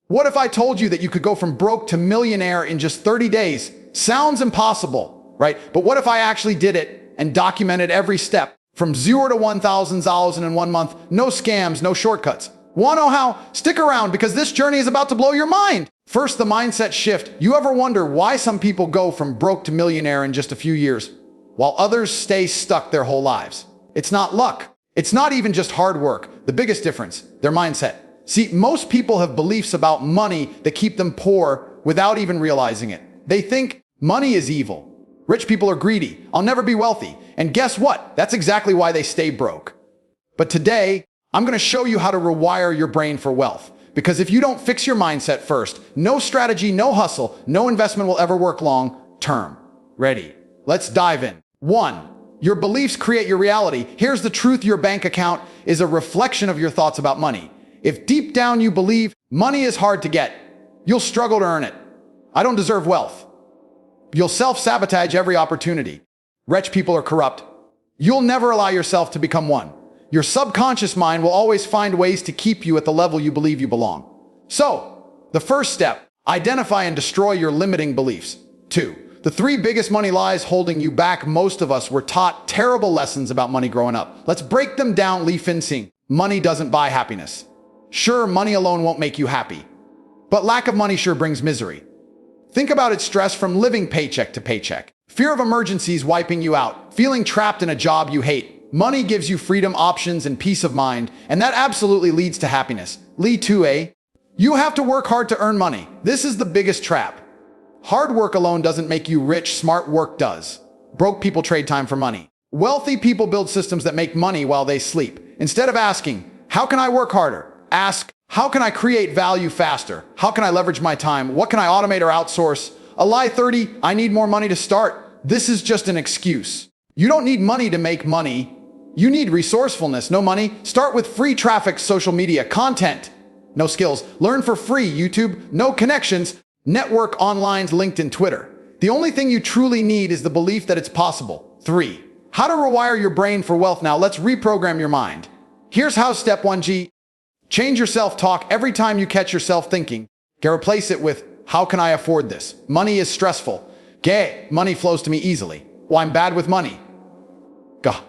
What if I told you that you could go from broke to millionaire in just 30 days? Sounds impossible, right? But what if I actually did it and documented every step from $0 to $1,000 in 1 month? No scams, no shortcuts. Want to know how? Stick around because this journey is about to blow your mind. First, the mindset shift. You ever wonder why some people go from broke to millionaire in just a few years, while others stay stuck their whole lives? It's not luck. It's not even just hard work. The biggest difference, their mindset. See, most people have beliefs about money that keep them poor without even realizing it. They think money is evil. Rich people are greedy. I'll never be wealthy. And guess what? That's exactly why they stay broke. But today, I'm going to show you how to rewire your brain for wealth. Because if you don't fix your mindset first, no strategy, no hustle, no investment will ever work long term. Ready? Let's dive in. 1. Your beliefs create your reality. Here's the truth. Your bank account is a reflection of your thoughts about money. If deep down you believe money is hard to get, you'll struggle to earn it. I don't deserve wealth. You'll self-sabotage every opportunity. Rich people are corrupt. You'll never allow yourself to become one. Your subconscious mind will always find ways to keep you at the level you believe you belong. So, the first step, identify and destroy your limiting beliefs. 2. The 3 biggest money lies holding you back. Most of us were taught terrible lessons about money growing up. Let's break them down. Fencing. Money doesn't buy happiness. Sure, money alone won't make you happy, but lack of money sure brings misery. Think about its stress from living paycheck to paycheck. Fear of emergencies wiping you out. Feeling trapped in a job you hate. Money gives you freedom, options, and peace of mind, and that absolutely leads to happiness. 2A. You have to work hard to earn money. This is the biggest trap. Hard work alone doesn't make you rich. Smart work does. Broke people trade time for money. Wealthy people build systems that make money while they sleep. Instead of asking, how can I work harder? Ask, how can I create value faster? How can I leverage my time? What can I automate or outsource? 30, I need more money to start. This is just an excuse. You don't need money to make money. You need resourcefulness. No money. Start with free traffic, social media, content. No skills. Learn for free. YouTube. No connections. Network online, LinkedIn, Twitter. The only thing you truly need is the belief that it's possible. 3. How to rewire your brain for wealth. Now let's reprogram your mind. Here's how. Step 1G. Change your self-talk. Every time you catch yourself thinking, replace it with, how can I afford this? Money is stressful. Money flows to me easily. Well, I'm bad with money.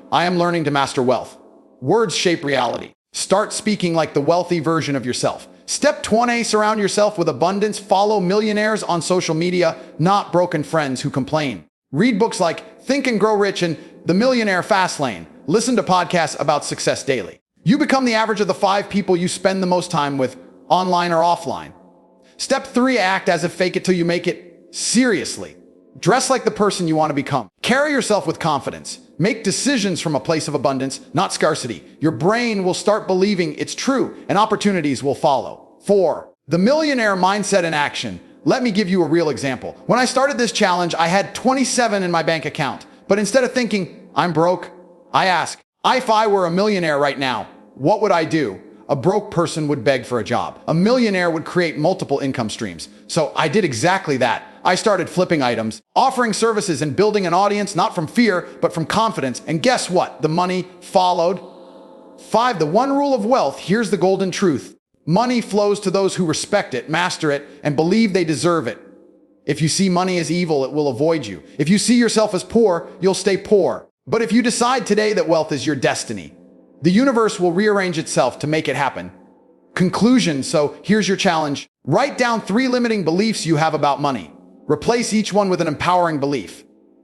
I am learning to master wealth. Words shape reality. Start speaking like the wealthy version of yourself. Step 20, surround yourself with abundance. Follow millionaires on social media, not broken friends who complain. Read books like Think and Grow Rich and The Millionaire Fast Lane. Listen to podcasts about success daily. You become the average of the 5 people you spend the most time with, online or offline. Step 3, act as if fake it till you make it. Seriously. Dress like the person you want to become. Carry yourself with confidence. Make decisions from a place of abundance, not scarcity. Your brain will start believing it's true, and opportunities will follow. 4. The millionaire mindset in action. Let me give you a real example. When I started this challenge, I had 27 in my bank account. But instead of thinking, I'm broke, I ask, if I were a millionaire right now, what would I do? A broke person would beg for a job. A millionaire would create multiple income streams. So I did exactly that. I started flipping items, offering services, and building an audience, not from fear, but from confidence. And guess what? The money followed. 5, the 1 rule of wealth. Here's the golden truth. Money flows to those who respect it, master it, and believe they deserve it. If you see money as evil, it will avoid you. If you see yourself as poor, you'll stay poor. But if you decide today that wealth is your destiny, the universe will rearrange itself to make it happen. Conclusion. So here's your challenge. Write down 3 limiting beliefs you have about money. Replace each one with an empowering belief.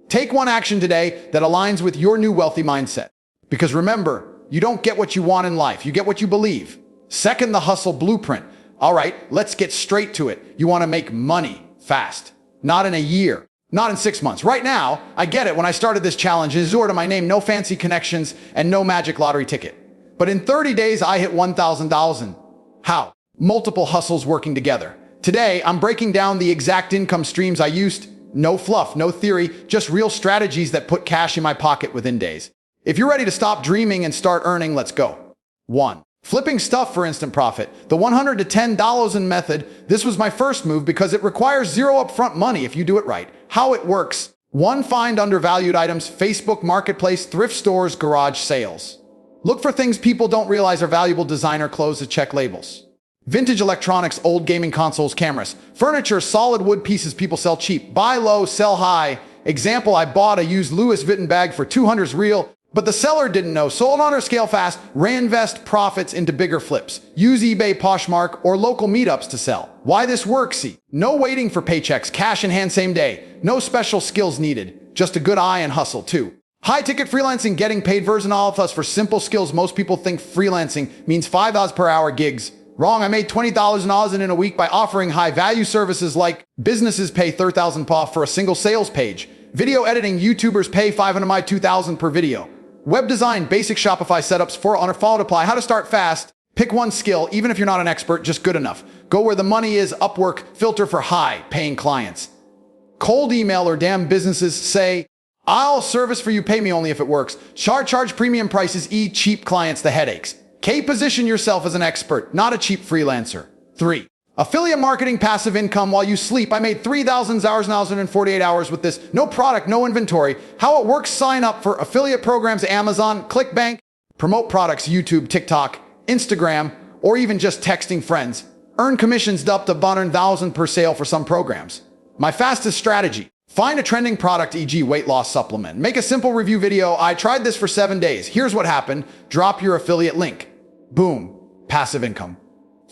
Take one action today that aligns with your new wealthy mindset. Because remember, you don't get what you want in life. You get what you believe. Second, the hustle blueprint. All right, let's get straight to it. You want to make money fast. Not in a year. Not in 6 months. Right now, I get it. When I started this challenge, it's to my name, no fancy connections, and no magic lottery ticket. But in 30 days, I hit $1,000. How? Multiple hustles working together. Today, I'm breaking down the exact income streams I used. No fluff, no theory, just real strategies that put cash in my pocket within days. If you're ready to stop dreaming and start earning, let's go. 1. Flipping stuff for instant profit. The $100 to $10 method. This was my first move because it requires 0 upfront money if you do it right. How it works. 1. Find undervalued items, Facebook Marketplace, thrift stores, garage sales. Look for things people don't realize are valuable, designer clothes with check labels. Vintage electronics, old gaming consoles, cameras. Furniture, solid wood pieces people sell cheap. Buy low, sell high. Example, I bought a used Louis Vuitton bag for $200 real, but the seller didn't know. Sold on her scale fast. Reinvest profits into bigger flips. Use eBay, Poshmark, or local meetups to sell. Why this works? See, no waiting for paychecks, cash in hand same day. No special skills needed. Just a good eye and hustle too. High ticket freelancing, getting paid versus all of us for simple skills. Most people think freelancing means $5 per hour gigs. Wrong. I made $20,000 in a week by offering high value services like businesses pay $30,000 for a single sales page. Video editing, YouTubers pay $500 to $2,000 per video. Web design, basic Shopify setups, follow to apply. How to start fast. Pick one skill, even if you're not an expert, just good enough. Go where the money is. Upwork, filter for high paying clients. Cold email or damn businesses say, I'll service for you, pay me only if it works. Charge premium prices, cheap clients, the headaches. K, position yourself as an expert, not a cheap freelancer. 3. Affiliate marketing, passive income while you sleep. I made $3,000 in 48 hours with this. No product, no inventory. How it works, sign up for affiliate programs, Amazon, ClickBank, promote products, YouTube, TikTok, Instagram, or even just texting friends. Earn commissions up to $100,000 per sale for some programs. My fastest strategy. Find a trending product, e.g. weight loss supplement. Make a simple review video. I tried this for 7 days. Here's what happened. Drop your affiliate link. Boom. Passive income.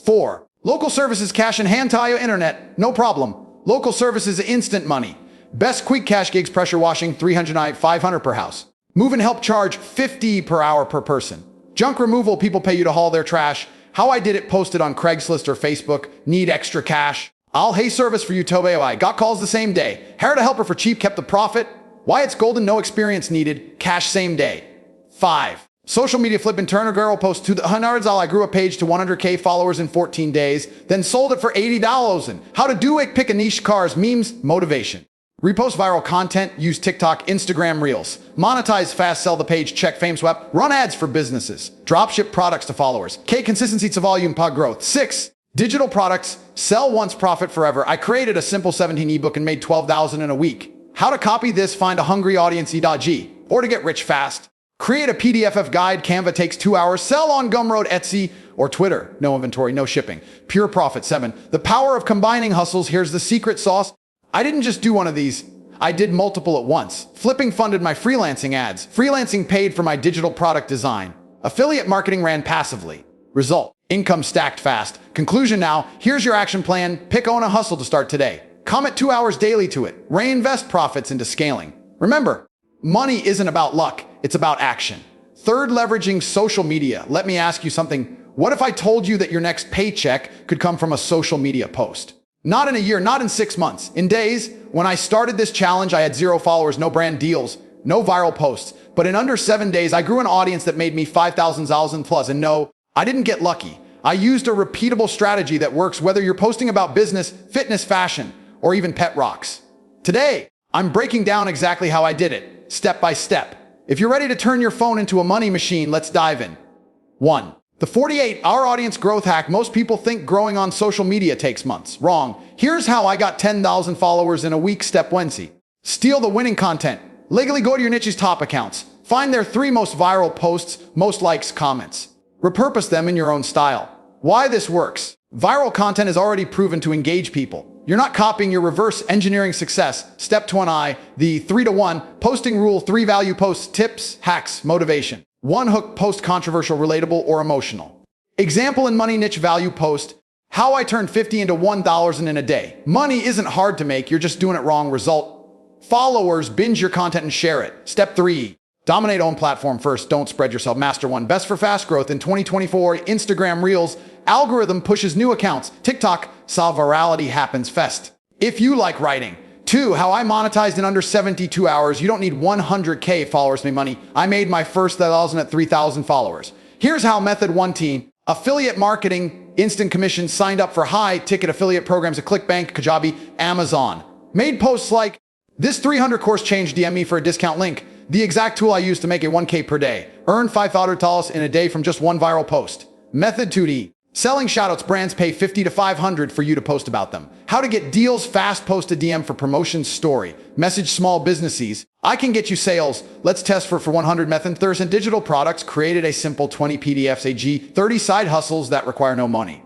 4. Local services, cash in hand, tie your internet. No problem. Local services, instant money. Best quick cash gigs, pressure washing, $300, $500 per house. Move and help, charge $50 per hour per person. Junk removal, people pay you to haul their trash. How I did it, posted on Craigslist or Facebook. Need extra cash. I'll hey service for you, Tobe. I got calls the same day. Hired a helper for cheap, kept the profit. Why it's golden, no experience needed. Cash same day. 5. Social media, flip and turn. A girl post to the hundreds. I grew a page to 100K followers in 14 days, then sold it for $80. And how to do it, pick a niche, cars, memes, motivation. Repost viral content, use TikTok, Instagram Reels. Monetize fast, sell the page, check fame swap. Run ads for businesses. Dropship products to followers. K, consistency to volume, pod growth. 6. Digital products, sell once, profit forever. I created a simple 17 ebook and made $12,000 in a week. How to copy this, find a hungry audience, e.g. Or to get rich fast. Create a PDF guide, Canva takes 2 hours. Sell on Gumroad, Etsy, or Twitter. No inventory, no shipping. Pure profit. 7. The power of combining hustles. Here's the secret sauce. I didn't just do one of these. I did multiple at once. Flipping funded my freelancing ads. Freelancing paid for my digital product design. Affiliate marketing ran passively. Result. Income stacked fast. Conclusion now. Here's your action plan. Pick own a hustle to start today. Commit 2 hours daily to it. Reinvest profits into scaling. Remember, money isn't about luck. It's about action. 3rd, leveraging social media. Let me ask you something. What if I told you that your next paycheck could come from a social media post? Not in a year, not in 6 months. In days, when I started this challenge, I had 0 followers, no brand deals, no viral posts. But in under 7 days, I grew an audience that made me $5,000 plus. And no, I didn't get lucky. I used a repeatable strategy that works whether you're posting about business, fitness, fashion, or even pet rocks. Today, I'm breaking down exactly how I did it, step by step. If you're ready to turn your phone into a money machine, let's dive in. 1. The 48-hour audience growth hack. Most people think growing on social media takes months. Wrong. Here's how I got 10,000 followers in a week. Step 1. Steal the winning content. Legally go to your niche's top accounts. Find their 3 most viral posts, most likes, comments. Repurpose them in your own style. Why this works. Viral content is already proven to engage people. You're not copying, you're reverse engineering success. Step 2, the 3-to-1 posting rule. 3 value posts, tips, hacks, motivation. 1 hook post, controversial, relatable, or emotional. Example in money niche value post. How I turned 50 into $1,000 in a day. Money isn't hard to make, you're just doing it wrong. Result. Followers, binge your content and share it. Step 3. Dominate own platform first, don't spread yourself. Master 1. Best for fast growth in 2024. Instagram Reels. Algorithm pushes new accounts. TikTok. Saw virality happens fast. If you like writing. 2. How I monetized in under 72 hours. You don't need 100K followers to make money. I made my first 1,000 at 3,000 followers. Here's how. Method 1. Affiliate marketing. Instant commissions. Signed up for high ticket affiliate programs at ClickBank, Kajabi, Amazon. Made posts like, this 300 course change, DM me for a discount link. The exact tool I use to make a 1K per day. Earn $500 in a day from just 1 viral post. Method 2. Selling shoutouts. Brands pay $50 to $500 for you to post about them. How to get deals fast. Post a DM for promotion story. Message small businesses. I can get you sales. Let's test for 100. Method 3. Digital products. Created a simple 20 PDFs, 30 side hustles that require no money.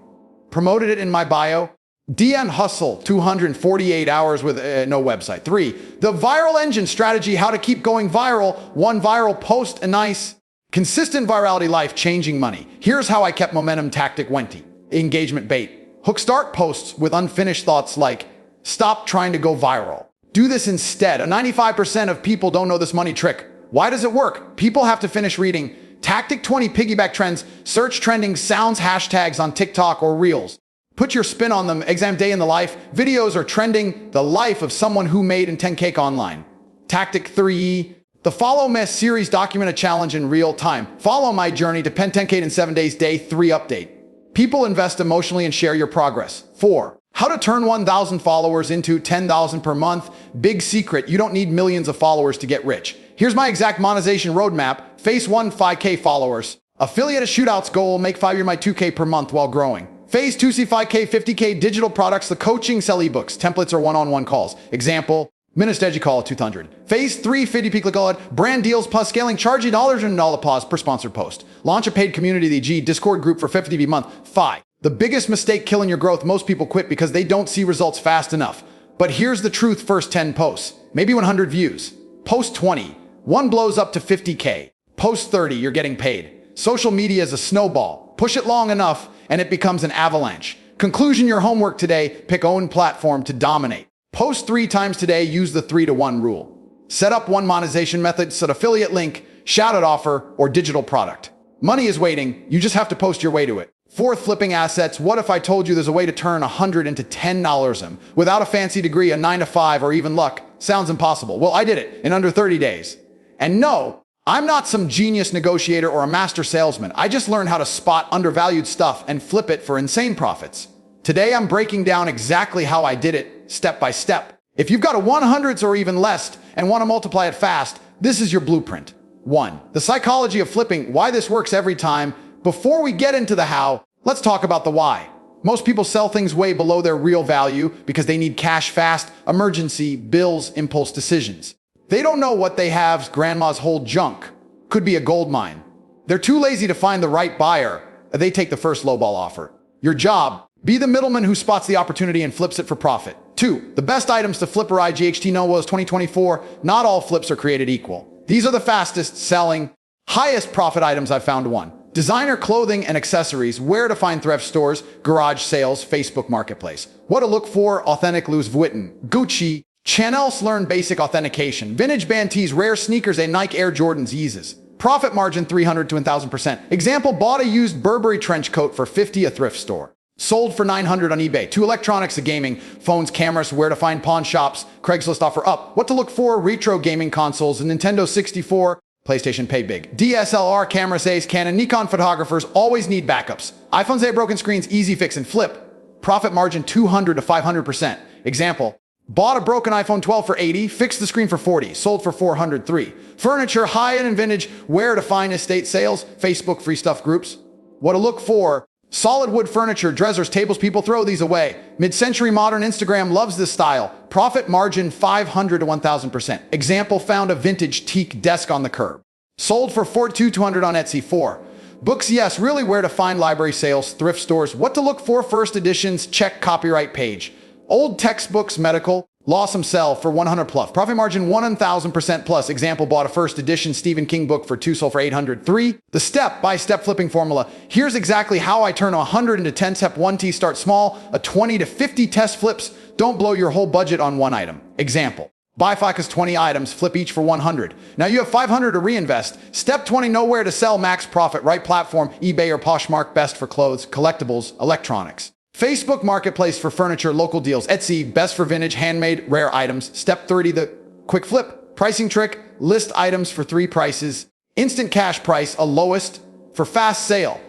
promoted it in my bio. DN Hustle, 248 hours with no website. 3, the viral engine strategy, how to keep going viral. 1 viral post, a nice, consistent virality, life-changing money. Here's how I kept momentum. Tactic 20, engagement bait. Hook start posts with unfinished thoughts like, stop trying to go viral. Do this instead. 95% of people don't know this money trick. Why does it work? People have to finish reading. Tactic 20, piggyback trends. Search trending sounds hashtags on TikTok or Reels. Put your spin on them. Exam day in the life. Videos are trending the life of someone who made in 10K online. Tactic 3, the Follow Me series, document a challenge in real time. Follow my journey to pen 10K in 7 days. Day 3 update. People invest emotionally and share your progress. 4, how to turn 1,000 followers into 10,000 per month. Big secret, you don't need millions of followers to get rich. Here's my exact monetization roadmap. Phase 1, 5K followers. Affiliate shootouts goal, make 5 my 2K per month while growing. Phase 2, see 5K, 50K digital products, the coaching, sell ebooks, templates, or one-on-one calls. Example, Ministegi call 200. Phase 3, 50 click on brand deals plus scaling, charging dollars and dollar pause per sponsored post. Launch a paid community, the G Discord group for 50 a month. 5, the biggest mistake killing your growth. Most people quit because they don't see results fast enough. But here's the truth. First 10 posts, maybe 100 views. Post 20, one blows up to 50K. Post 30, you're getting paid. Social media is a snowball. Push it long enough and it becomes an avalanche. Conclusion, your homework today, pick own platform to dominate. Post 3 times today, use the 3-to-1 rule. Set up one monetization method, set affiliate link, shoutout offer, or digital product. Money is waiting, you just have to post your way to it. 4th, flipping assets. What if I told you there's a way to turn 100 into $10 without a fancy degree, a 9 to 5, or even luck? Sounds impossible. Well, I did it in under 30 days. And no, I'm not some genius negotiator or a master salesman. I just learned how to spot undervalued stuff and flip it for insane profits. Today, I'm breaking down exactly how I did it, step by step. If you've got a 100s or even less and want to multiply it fast, this is your blueprint. 1, the psychology of flipping, why this works every time. Before we get into the how, let's talk about the why. Most people sell things way below their real value because they need cash fast, emergency, bills, impulse decisions. They don't know what they have. Grandma's whole junk could be a gold mine. They're too lazy to find the right buyer. They take the first lowball offer. Your job, be the middleman who spots the opportunity and flips it for profit. 2, the best items to flip or IGHT Noah's 2024. Not all flips are created equal. These are the fastest selling, highest profit items I've found. 1, designer clothing and accessories, where to find thrift stores, garage sales, Facebook Marketplace. What to look for, authentic Louis Vuitton, Gucci, Chanel's, learn basic authentication, vintage band tees, rare sneakers, and Nike Air Jordans, Yeezys. Profit margin 300 to 1,000%. Example, bought a used Burberry trench coat for 50 a thrift store. Sold for 900 on eBay. 2, electronics, gaming, phones, cameras, where to find pawn shops, Craigslist offer up. What to look for, retro gaming consoles, a Nintendo 64, PlayStation pay big. DSLR cameras, Ace, Canon, Nikon photographers always need backups. iPhones, broken screens, easy fix and flip. Profit margin 200 to 500%. Example, bought a broken iPhone 12 for 80, fixed the screen for 40, sold for 403. Furniture, high-end and vintage, where to find estate sales, Facebook free stuff groups. What to look for, solid wood furniture, dressers, tables, people throw these away. Mid-century modern, Instagram loves this style. Profit margin 500 to 1,000%. Example, found a vintage teak desk on the curb. Sold for 4,200 on Etsy. 4, books, yes, really where to find library sales, thrift stores. What to look for, first editions, check copyright page. Old textbooks, medical, law, some sell for 100 plus. Profit margin 1,000% plus. Example, bought a first edition Stephen King book for 2, sold for 800. 3, the step-by-step flipping formula. Here's exactly how I turn 100 into 10. Step 1T, start small, a 20 to 50 test flips. Don't blow your whole budget on one item. Example, buy 5 20 items, flip each for 100. Now you have 500 to reinvest. Step 20, know where to sell, max profit, right platform, eBay or Poshmark, best for clothes, collectibles, electronics. Facebook Marketplace for furniture, local deals. Etsy, best for vintage, handmade, rare items. Step 30, the quick flip. Pricing trick, list items for 3 prices. Instant cash price, a lowest for fast sale.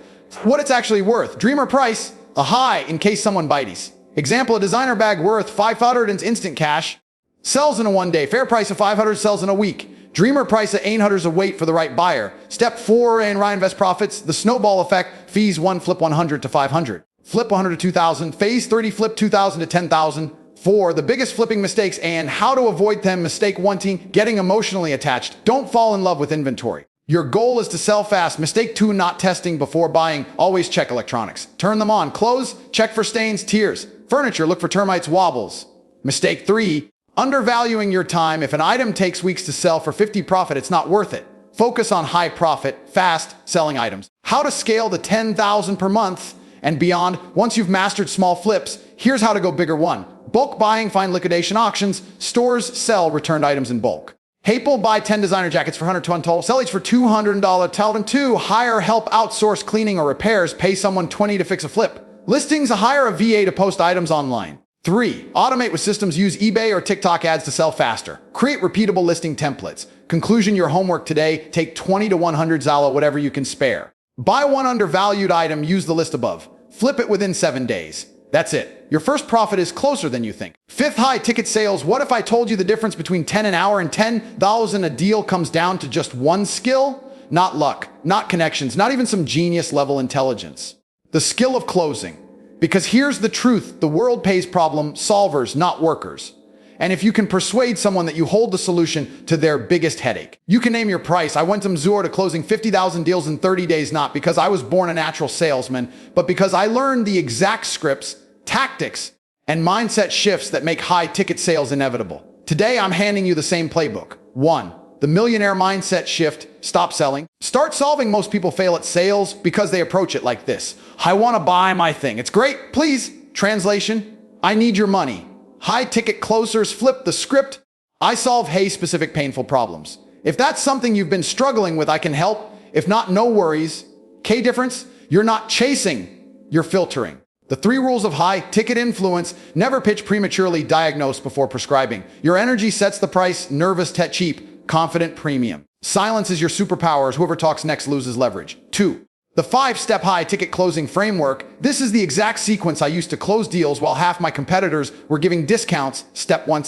What it's actually worth. Dreamer price, a high in case someone bites. Example, a designer bag worth 500 in instant cash. Sells in a 1 day. Fair price of 500, sells in a week. Dreamer price of 800 is a wait for the right buyer. Step 4, and reinvest profits. The snowball effect, fees 1, flip 100 to 500. Flip 100 to 2,000. Phase 30, flip 2,000 to 10,000. 4, the biggest flipping mistakes and how to avoid them. Mistake 1, getting emotionally attached. Don't fall in love with inventory. Your goal is to sell fast. Mistake 2, not testing before buying. Always check electronics. Turn them on. Clothes, check for stains, tears. Furniture, look for termites, wobbles. Mistake 3, undervaluing your time. If an item takes weeks to sell for 50 profit, it's not worth it. Focus on high profit, fast selling items. How to scale to 10,000 per month and beyond. Once you've mastered small flips, here's how to go bigger. 1. Bulk buying, find liquidation auctions. Stores sell returned items in bulk. Hapel, buy 10 designer jackets for $120. Sell each for $200. Tell them. 2. Hire help, outsource cleaning or repairs. Pay someone $20 to fix a flip. Listings, hire a VA to post items online. 3. Automate with systems. Use eBay or TikTok ads to sell faster. Create repeatable listing templates. Conclusion, your homework today, take 20 to 100 Zalo, whatever you can spare. Buy one undervalued item, use the list above. Flip it within 7 days. That's it. Your first profit is closer than you think. 5th, high ticket sales. What if I told you the difference between 10 an hour and 10,000 a deal comes down to just one skill? Not luck, not connections, not even some genius level intelligence. The skill of closing. Because here's the truth, the world pays problem solvers, not workers. And if you can persuade someone that you hold the solution to their biggest headache, you can name your price. I went from zero to closing 50,000 deals in 30 days, not because I was born a natural salesman, but because I learned the exact scripts, tactics, and mindset shifts that make high ticket sales inevitable. Today, I'm handing you the same playbook. 1. The millionaire mindset shift. Stop selling. Start solving. Most people fail at sales because they approach it like this. I want to buy my thing. It's great. Please. Translation. I need your money. High ticket closers flip the script. I solve specific painful problems. If that's something you've been struggling with, I can help. If not, no worries. K difference. You're not chasing. You're filtering. The 3 rules of high ticket influence. Never pitch prematurely. Diagnose before prescribing. Your energy sets the price. Nervous, cheap. Confident, premium. Silence is your superpowers. Whoever talks next loses leverage. 2. The 5-step high ticket closing framework. This is the exact sequence I used to close deals while half my competitors were giving discounts. Step 1.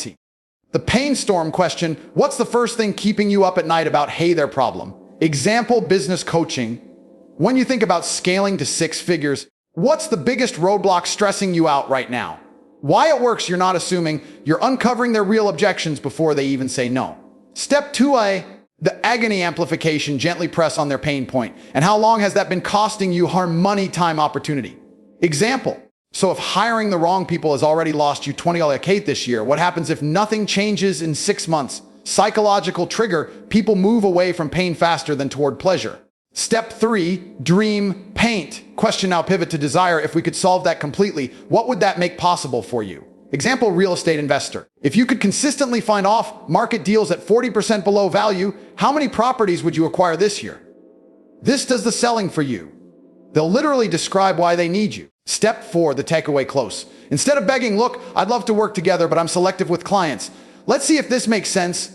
The pain storm question. What's the first thing keeping you up at night about their problem? Example, business coaching. When you think about scaling to 6 figures, what's the biggest roadblock stressing you out right now? Why it works, you're not assuming. You're uncovering their real objections before they even say no. Step 2A, the agony amplification. Gently press on their pain point. And how long has that been costing you harm, money, time, opportunity? Example. So if hiring the wrong people has already lost you $20 this year, what happens if nothing changes in 6 months? Psychological trigger. People move away from pain faster than toward pleasure. Step 3, dream, paint. Question, now pivot to desire. If we could solve that completely, what would that make possible for you? Example, real estate investor. If you could consistently find off-market deals at 40% below value, how many properties would you acquire this year? This does the selling for you. They'll literally describe why they need you. Step 4, the takeaway close. Instead of begging, look, I'd love to work together, but I'm selective with clients. Let's see if this makes sense.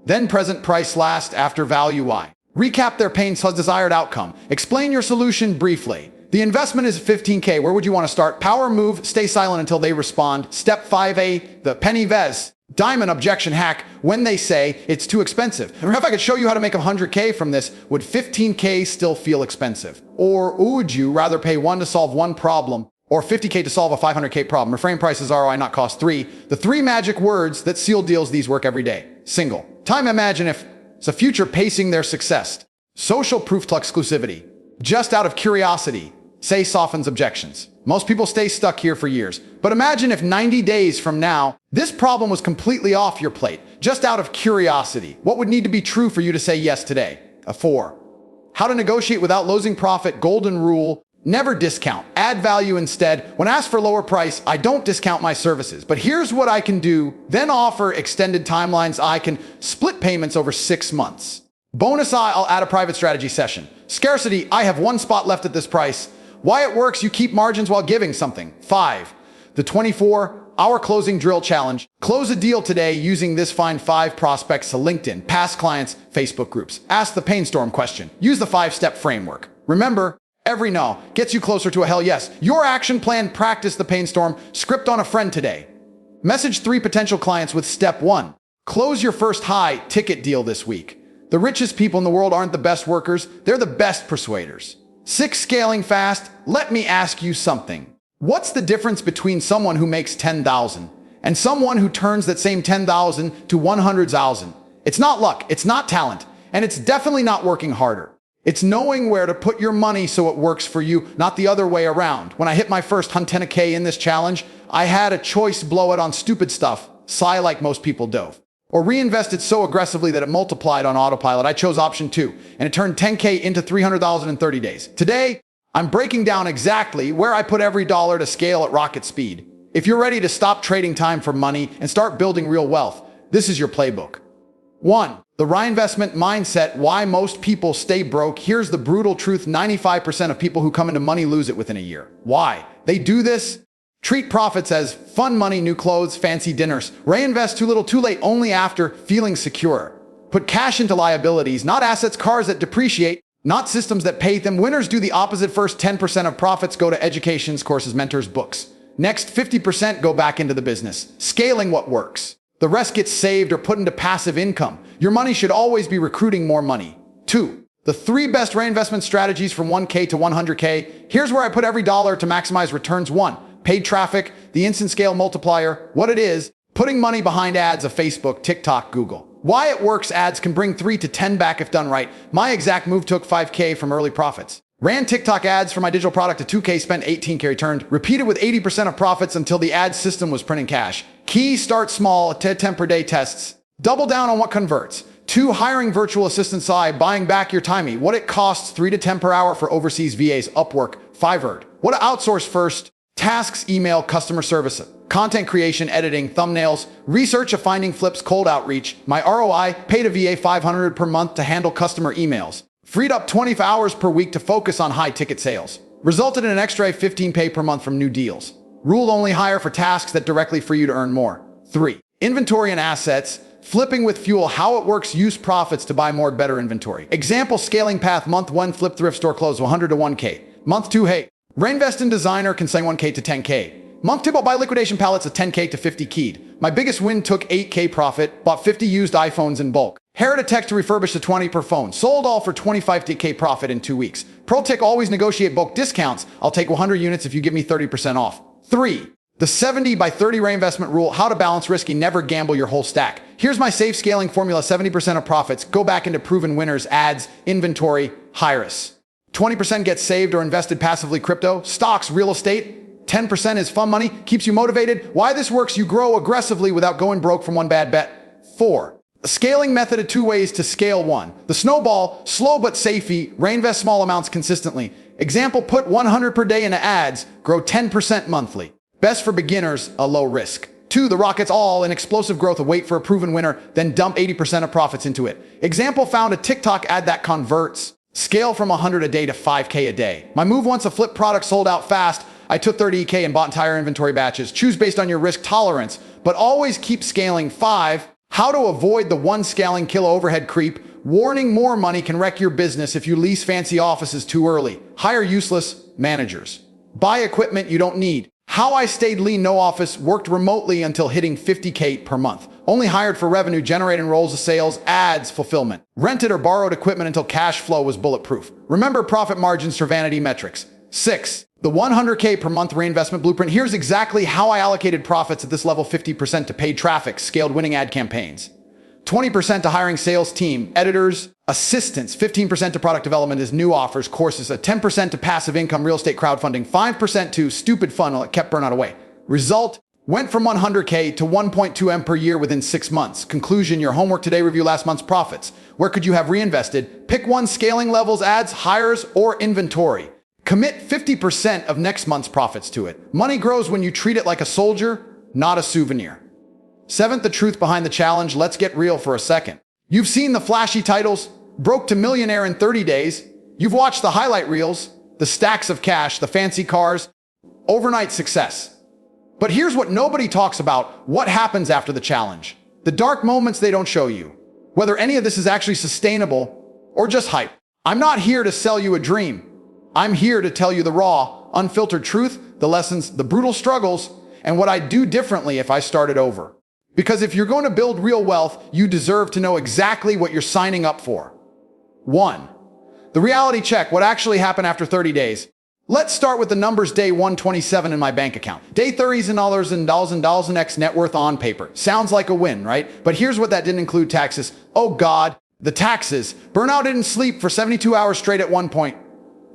Then present, price last, after value why. Recap their pain, desired outcome. Explain your solution briefly. The investment is $15K. Where would you want to start? Power move, stay silent until they respond. Step 5A, the penny vez. Diamond objection hack. When they say it's too expensive. Remember, if I could show you how to make $100K from this, would $15K still feel expensive? Or would you rather pay 1 to solve 1 problem or $50K to solve a $500K problem? Reframe prices, ROI, not cost. 3. The 3 magic words that seal deals. These work every day. Single. Time, imagine if it's a future pacing their success. Social proof to exclusivity. Just out of curiosity. Say softens objections. Most people stay stuck here for years. But imagine if 90 days from now, this problem was completely off your plate. Just out of curiosity. What would need to be true for you to say yes today? A 4. How to negotiate without losing profit. Golden rule. Never discount. Add value instead. When asked for lower price, I don't discount my services. But here's what I can do. Then offer extended timelines. I can split payments over 6 months. Bonus, I'll add a private strategy session. Scarcity, I have 1 spot left at this price. Why it works, you keep margins while giving something. 5. The 24-hour closing drill challenge. Close a deal today using this. Find 5 prospects to LinkedIn, past clients, Facebook groups. Ask the pain storm question. Use the 5-step framework. Remember, every no gets you closer to a hell yes. Your action plan, practice the pain storm. Script on a friend today. Message 3 potential clients with step 1. Close your first high ticket deal this week. The richest people in the world aren't the best workers. They're the best persuaders. 6, scaling fast. Let me ask you something. What's the difference between someone who makes 10,000 and someone who turns that same 10,000 to 100,000? It's not luck. It's not talent. And it's definitely not working harder. It's knowing where to put your money so it works for you, not the other way around. When I hit my first 110K in this challenge, I had a choice: blow it on stupid stuff, sigh like most people do, or reinvest it so aggressively that it multiplied on autopilot. I chose option 2, and it turned 10K into 300,000 in 30 days. Today, I'm breaking down exactly where I put every dollar to scale at rocket speed. If you're ready to stop trading time for money and start building real wealth, this is your playbook. 1. The reinvestment mindset: why most people stay broke. Here's the brutal truth: 95% of people who come into money lose it within a year. Why? They do this: treat profits as fun money, new clothes, fancy dinners. Reinvest too little, too late, only after feeling secure. Put cash into liabilities, not assets. Cars that depreciate, not systems that pay them. Winners do the opposite. First 10% of profits go to educations, courses, mentors, books. Next 50% go back into the business, scaling what works. The rest gets saved or put into passive income. Your money should always be recruiting more money. 2. The 3 best reinvestment strategies from 1K to 100K. Here's where I put every dollar to maximize returns. 1. Paid traffic, the instant scale multiplier. What it is: putting money behind ads of Facebook, TikTok, Google. Why it works: ads can bring 3 to 10 back if done right. My exact move took 5K from early profits. Ran TikTok ads for my digital product to 2K, spent 18K, returned. Repeated with 80% of profits until the ad system was printing cash. Key: start small, 10 per day tests. Double down on what converts. 2. Hiring virtual assistants. Buying back your time. What it costs: 3 to 10 per hour for overseas VAs, Upwork, Fiverr. What to outsource first: tasks, email, customer service, content creation, editing, thumbnails, research of finding flips, cold outreach. My ROI: paid a VA $500 per month to handle customer emails. Freed up 20 hours per week to focus on high-ticket sales. Resulted in an extra 15K per month from new deals. Rule: only hire for tasks that directly for you to earn more. 3. Inventory and assets. Flipping with fuel. How it works: use profits to buy more, better inventory. Example: scaling path. Month 1, flip thrift store clothes, 100 to 1K. Month 2, hey, reinvest in designer, consign 1K to 10K. Month 2, buy liquidation pallets of 10K to 50 keyed. My biggest win took 8K profit, bought 50 used iPhones in bulk. Hired a tech to refurbish the 20 per phone. Sold all for 25K profit in 2 weeks. Pro tip: always negotiate bulk discounts. I'll take 100 units if you give me 30% off. 3. The 70 by 30 reinvestment rule. How to balance risky, never gamble your whole stack. Here's my safe scaling formula: 70% of profits go back into proven winners, ads, inventory, hires. 20% gets saved or invested passively, crypto, stocks, real estate. 10% is fun money, keeps you motivated. Why this works: you grow aggressively without going broke from one bad bet. 4. A scaling method of 2 ways to scale. 1. The snowball, slow but safety, reinvest small amounts consistently. Example: put 100 per day into ads, grow 10% monthly. Best for beginners, a low risk. 2. The rockets, all in explosive growth, wait for a proven winner, then dump 80% of profits into it. Example: found a TikTok ad that converts. Scale from 100 a day to 5K a day. My move: once a flip product sold out fast, I took 30K and bought entire inventory batches. Choose based on your risk tolerance, but always keep scaling. 5. How to avoid the 1 scaling killer overhead creep. Warning: more money can wreck your business if you lease fancy offices too early. Hire useless managers. Buy equipment you don't need. How I stayed lean: no office, worked remotely until hitting 50K per month. Only hired for revenue generating roles of sales, ads, fulfillment. Rented or borrowed equipment until cash flow was bulletproof. Remember profit margins for vanity metrics. 6. The 100K per month reinvestment blueprint. Here's exactly how I allocated profits at this level: 50% to paid traffic, scaled winning ad campaigns. 20% to hiring sales team, editors, assistants. 15% to product development as new offers, courses. 10% to passive income, real estate, crowdfunding. 5% to stupid fun that kept burnout away. Result: went from 100K to 1.2M per year within 6 months. Conclusion: your homework today: review last month's profits. Where could you have reinvested? Pick 1: scaling levels, ads, hires, or inventory. Commit 50% of next month's profits to it. Money grows when you treat it like a soldier, not a souvenir. 7th, the truth behind the challenge. Let's get real for a second. You've seen the flashy titles: broke to millionaire in 30 days. You've watched the highlight reels, the stacks of cash, the fancy cars, overnight success. But here's what nobody talks about: what happens after the challenge. The dark moments they don't show you. Whether any of this is actually sustainable or just hype. I'm not here to sell you a dream. I'm here to tell you the raw, unfiltered truth, the lessons, the brutal struggles, and what I'd do differently if I started over. Because if you're going to build real wealth, you deserve to know exactly what you're signing up for. 1. The reality check: what actually happened after 30 days. Let's start with the numbers. Day 127 in my bank account. Day 30s in dollars and dollars and X net worth on paper. Sounds like a win, right? But here's what that didn't include: taxes. Oh God, The taxes. Burnout didn't sleep for 72 hours straight at one point.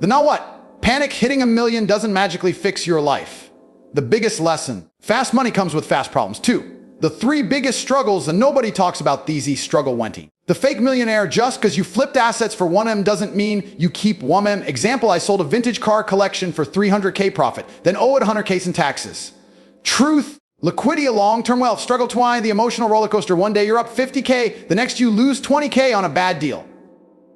The now what? Panic hitting a million doesn't magically fix your life. The biggest lesson. Fast money comes with fast problems too. The three biggest struggles, and nobody talks about these struggle 20. The fake millionaire. Just because you flipped assets for 1M doesn't mean you keep 1M. Example, I sold a vintage car collection for 300K profit, then owe it 100K in taxes. Truth. Liquidity, long-term wealth. Struggle 20, the emotional roller coaster. One day you're up 50K, the next you lose 20K on a bad deal.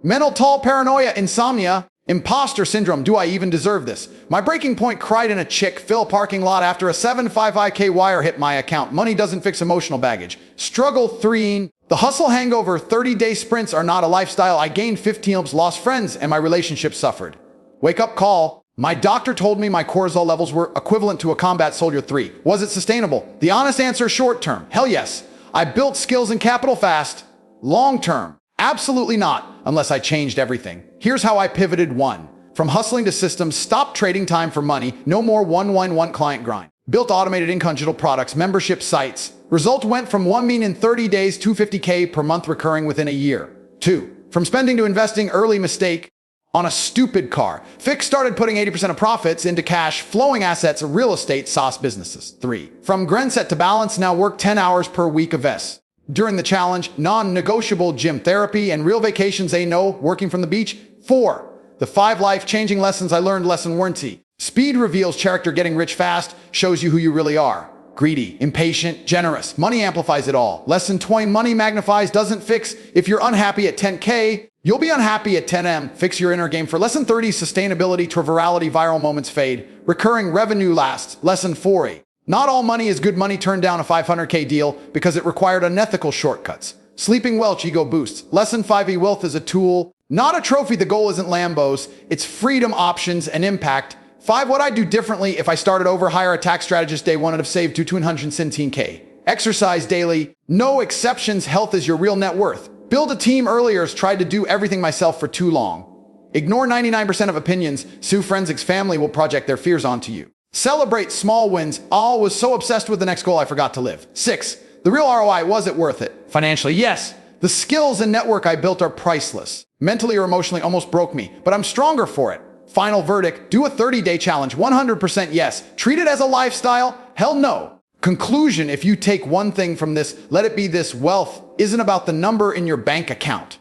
Mental toll, paranoia, insomnia, imposter syndrome. Do I even deserve this? My breaking point. Cried in a Chick-fil parking lot after a 755K wire hit my account. Money doesn't fix emotional baggage. Struggle 3. The hustle hangover. 30-day sprints are not a lifestyle. I gained 15 kilograms, lost friends, and my relationship suffered. Wake up call. My doctor told me my cortisol levels were equivalent to a combat soldier 3. Was it sustainable? The honest answer, short term. Hell yes. I built skills and capital fast. Long term. Absolutely not, unless I changed everything. Here's how I pivoted. 1. From hustling to systems, stop trading time for money. No more one client grind. Built automated income digital products, membership sites. Result went from 1 million in 30 days to 50K per month recurring within a year. 2. From spending to investing, early mistake on a stupid car. Fix started putting 80% of profits into cash, flowing assets, real estate, SaaS businesses. 3. From grind set to balance, now work 10 hours per week of S. During the challenge, non-negotiable gym therapy and real vacations, working from the beach. 4. The 5 life-changing lessons I learned. Lesson warranty. Speed reveals character. Getting rich fast shows you who you really are. Greedy, impatient, generous. Money amplifies it all. Lesson 20. Money magnifies, doesn't fix. If you're unhappy at 10K, you'll be unhappy at 10M. Fix your inner game. For lesson 30, sustainability to virality, viral moments fade. Recurring revenue lasts. Lesson 40. Not all money is good money. Turned down a 500K deal because it required unethical shortcuts. Sleeping well, ego boosts. Lesson 5, wealth is a tool, not a trophy. The goal isn't Lambos, it's freedom, options, and impact. 5, what I'd do differently if I started over. Hire a tax strategist day 1 and have saved to 217K. Exercise daily, no exceptions. Health is your real net worth. Build a team. Earlier tried to do everything myself for too long. Ignore 99% of opinions. Sue forensics. Family will project their fears onto you. Celebrate small wins. All was so obsessed with the next goal I forgot to live. 6. The real ROI. Was it worth it? Financially, yes. The skills and network I built are priceless. Mentally or emotionally almost broke me, but I'm stronger for it. Final verdict. Do a 30-day challenge. 100% yes. Treat it as a lifestyle. Hell no. Conclusion. If you take one thing from this, let it be this: wealth isn't about the number in your bank account.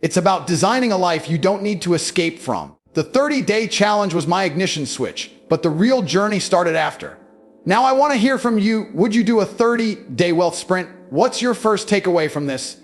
It's about designing a life you don't need to escape from. The 30-day challenge was my ignition switch, but the real journey started after. Now I want to hear from you. Would you do a 30-day wealth sprint? What's your first takeaway from this?